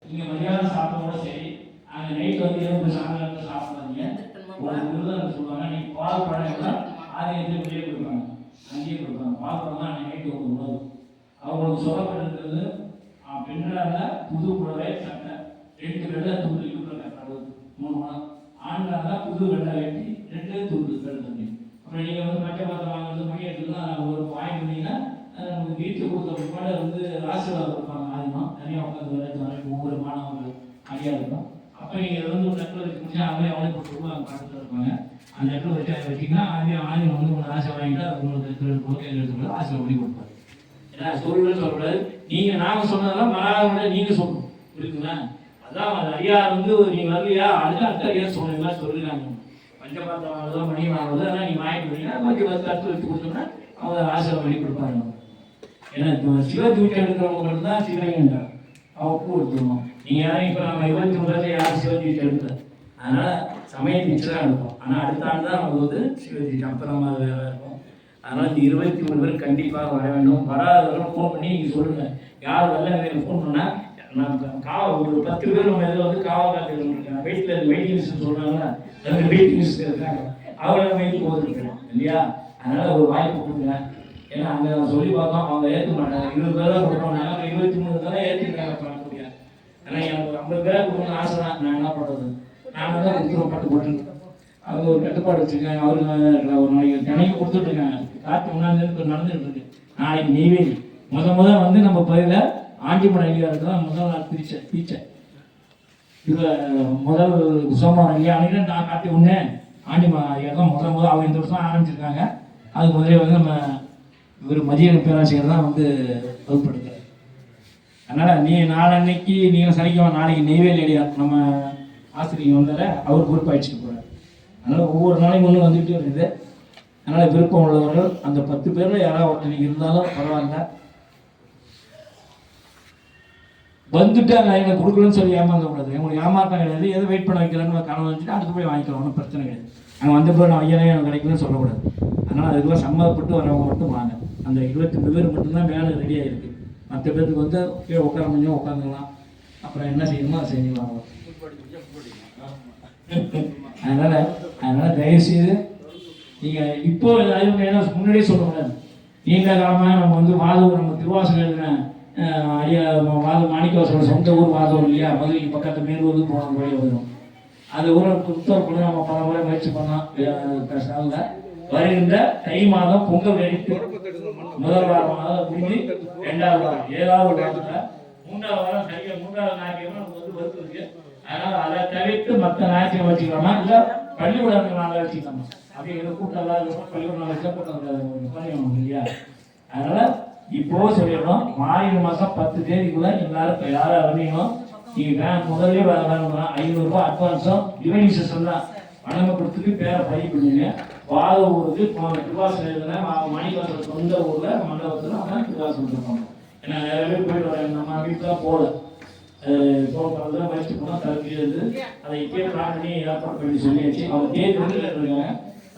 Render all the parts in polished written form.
நீங்கள் மதியானம் சாப்பிட சரி, அங்கே நைட் வந்து எறும்பு சாயங்காலத்தில் சாப்பிடாதீங்க. ஒரு விருதம் சொல்லுவாங்க, நீங்கள் பால் பழம் எல்லாம் ஆதியத்தில் வெளியே கொடுப்பாங்க, அங்கேயே கொடுப்பாங்க. பால் பழம் தான் நைட்டு ஒரு உணவு. அவங்களுக்கு சொல்லப்பட்டிருக்கிறது பெண்களாக புது புடவை சட்டை 2 வெள்ளை துண்டு இருக்கிற கடவுள் 3 மாதம், ஆண்களாக புது வெள்ளை வெட்டி 2 துண்டு வெள்ளை தண்ணி. அப்புறம் நீங்கள் வந்து பச்சை பாத்திரம் வாங்குறது மணி எடுத்துலாம் ஒரு வாங்கி பண்ணீங்கன்னா நமக்கு வீட்டுக்கு கொடுத்த பிற்பாடு வந்து ஆசீர்வாதம் கொடுப்பாங்க. ஆதினம் தனியாக உட்காந்து விளையாட்டு ஒவ்வொரு மாணவர்கள் அடியாக இருக்கும். அப்போ நீங்கள் வந்து ஒரு இடத்துல வச்சு முடிச்சா அவங்களே அவங்களே போட்டு அவங்க பக்கத்தில் இருப்பாங்க. அந்த இடத்துல வச்சு வச்சிங்கன்னா ஆதினம் வந்து உங்களுக்கு ஆசை வாங்கிட்டு உங்களுக்கு எடுத்துக்கூட ஆசை பண்ணி கொடுப்பாரு. ஏன்னா சொல்லுன்னு சொல்லக்கூடாது, நீங்கள் நாங்கள் சொன்னதெல்லாம் மறாத நீங்கள் சொல்லணும், புரியுதுங்களா? அதான் அந்த ஐயார் வந்து நீங்கள் வரலையா அடுத்த ஐயா சொன்னீங்களா சொல்லிடுறாங்க. பஞ்சபாத்திரம் வாங்குறதோ மணி வாங்குறதோ அதெல்லாம் நீங்கள் வாங்கிட்டு வரீங்கன்னா கொஞ்சம் கருத்து வச்சு கொடுத்தோம்னா அவங்க ஆசீர்வாதம் பண்ணி கொடுப்பாங்க. ஏன்னா சிவ தூக்கி எடுக்கிறவங்களுக்கு தான் சிவகன்றார், அவங்க பூ எடுத்துக்கணும். நீங்கள் யாரும் இப்போ நம்ம 23 யாரும் சிவஜீவிச்சு எடுக்கல, அதனால் சமயம் தீட்சை தான் எடுப்போம். ஆனால் அடுத்த ஆண்டு தான் நமக்கு வந்து சிவஜீவிச்சு அப்புறமா வேலை இருக்கும். அதனால் இந்த 23 பேர் கண்டிப்பாக வர வேண்டும். வராதவர்களும் ஃபோன் பண்ணி நீங்கள் சொல்லுங்கள். யார் வரல எனக்கு ஃபோன் பண்ணால் நான் ஒரு 10 பேர் நம்ம இதில் வந்து காவல் காத்துருக்கேன். வெயிட்டில் வெயிட்டிங் லிஸ்ட்னு சொல்கிறாங்களா, அது வெயிட்டிங் லிஸ்ட் இருக்காங்க, அவங்கள நம்ம வெயிட் போட்டுருக்கேன் இல்லையா? அதனால் ஒரு வாய்ப்பு கொடுங்க. ஏன்னா அங்கே நான் சொல்லி பார்த்தோம், அவங்க ஏற்க மாட்டாங்க. 20 பேர் தான் கொடுக்கணும், 23 தானே ஏற்றுக்கிறாங்க பண்ண முடியாது. ஆனால் எனக்கு ஒரு 50 பேராக கொடுக்கணும்னு ஆசை தான். நான் என்ன பண்ணுறது, நாங்கள் தான் கொடுத்துருவோம் பட்டு போட்டு. அவங்க ஒரு கட்டுப்பாடு வச்சுருக்காங்க. அவருக்கு ஒரு நாளைக்கு தினைக்கு கொடுத்துட்ருக்காங்க. காற்று முன்னாடி நடந்துகிட்டு இருக்கு. நாளைக்கு நெய்வேலி முதல் வந்து நம்ம பகுதியில் ஆண்டிமலை ஐயாருக்கு தான் முதல் நாள் தீச்சை இதில் முதல் சோமவாரம் ஐயா அன்றைக்கி நான் காட்டி ஒன்று ஆண்டிமலை ஐயா தான் முதல் அவங்க இந்த வருஷம் ஆரம்பிச்சிருக்காங்க. அதுக்கு முதலே வந்து நம்ம இவர் மதிய பேராசிரியர் தான் வந்து வகுப்படுத்துறாரு. அதனால் நாளன்னைக்கு நீங்கள் சனிக்கிழமை நாளைக்கு நெய்வேலி அடியா நம்ம ஆசிரியர் வந்தார அவர் பொறுப்பாயிடுச்சுட்டு போகிறார். அதனால் ஒவ்வொரு நாளைக்கு ஒன்று வந்துகிட்டே இருக்குது. அதனால் விருப்பம் உள்ளவர்கள் அந்த 10 பேரில் யாராவது ஒருத்தர் இருந்தாலும் பரவாயில்ல, வந்துட்டு அங்கே எங்களுக்கு கொடுக்கலன்னு சொல்லி ஏமாற்றக்கூடாது. எங்களுக்கு ஏமாற்றம் கிடையாது. எதை வெயிட் பண்ண வைக்கிறேன்னு கனவு வச்சுட்டு அடுத்து போய் வாங்கிக்கலாம், ஒன்றும் பிரச்சனை கிடையாது. அங்கே வந்த பிறகு நான் ஐயனே எனக்கு கிடைக்கலன்னு சொல்லக்கூடாது. அதனால் அதுக்கெல்லாம் சம்மதப்பட்டு வரவங்க மட்டும் வாங்க. அந்த 22 பேர் மட்டும்தான் மேலே ரெடியாக இருக்குது. மற்ற பேருக்கு வந்து கீழே உட்கார முடியும் உட்காந்துக்கலாம், அப்புறம் என்ன செய்யணுமோ அதை செஞ்சுக்கலாம். அதனால் தயவுசெய்து நீங்கள் இப்போ ஏன்னா முன்னாடியே சொல்லக்கூடாது. நீண்ட காலமாக நம்ம வந்து வாதூர் நம்ம திருவாசகம் எழுதின ஐயா மாணிக்கவாசோட சொந்த ஊர் வாதூர் இல்லையா, மதுரைக்கு பக்கத்தில் மேலூருக்கு போன வழி வரும். அந்த ஊரை புத்தகம் பண்ணி நம்ம பல முறை முயற்சி பண்ணோம். வருகின்ற தை மாதம் பொங்கல் வெடித்து முதல் வாரம் முடிஞ்சு 2வது வாரம் 7வது வாரத்தில் 3வது வாரம் சரியாக 3வது ஞாயிற்றுக்கிழமை நமக்கு வந்து வருது இருக்கு. அதனால் அதை தவிர்த்து மற்ற ஞாயிற்றுக்கிழமை வச்சுக்கலாமா, இல்லை பள்ளிக்கூட நாளில் வச்சுக்கலாமா? அப்படிங்கிற கூட்டம் இல்லாத பள்ளிக்கூட நாள் வச்சா கூட்டம் பண்ணிடணும் இல்லையா? அதனால் இப்போ சொல்லிடுறோம், மார்கழி மாதம் 10 தேதிக்குள்ள எல்லாரும் யாரும் வரீங்களோ நீங்கள் முதல்ல வேணும்னா 500 ரூபாய் அட்வான்ஸும் டிவைனிங் சிஸ்டம் தான் வணங்க கொடுத்துட்டு பேரை பதிவு பண்ணுவீங்க. வாத ஊருக்கு திருவாசல் எழுதுனா மாணிக்கவாசல் சொந்த ஊரில் மண்டபத்தில் நம்ம திருவாசல் இருப்பாங்க. ஏன்னா நிறைய பேர் போயிட்டு வராங்க, நம்ம வீட்டில் போகல போகிறதுல முயற்சி பண்ணால் தவிர்க்கிறது. அதை இப்பயே பிளான் பண்ணி ஏற்பாடு பண்ணி சொல்லியாச்சு. அவங்க தேதி வந்து இருக்காங்க,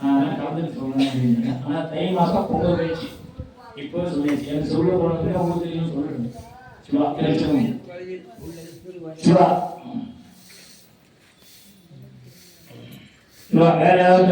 அதெல்லாம் கலந்துட்டு சொல்கிறேன் அப்படின்னு. ஆனால் தை மாதம் பொங்கல் பயிற்சி இப்போ சொல்லியாச்சு. எனக்கு சொல்ல போனது உங்களுக்கு தெரியும் சொல்லிடுங்க. சிவா சிவா சிவா வேற ஏதாவது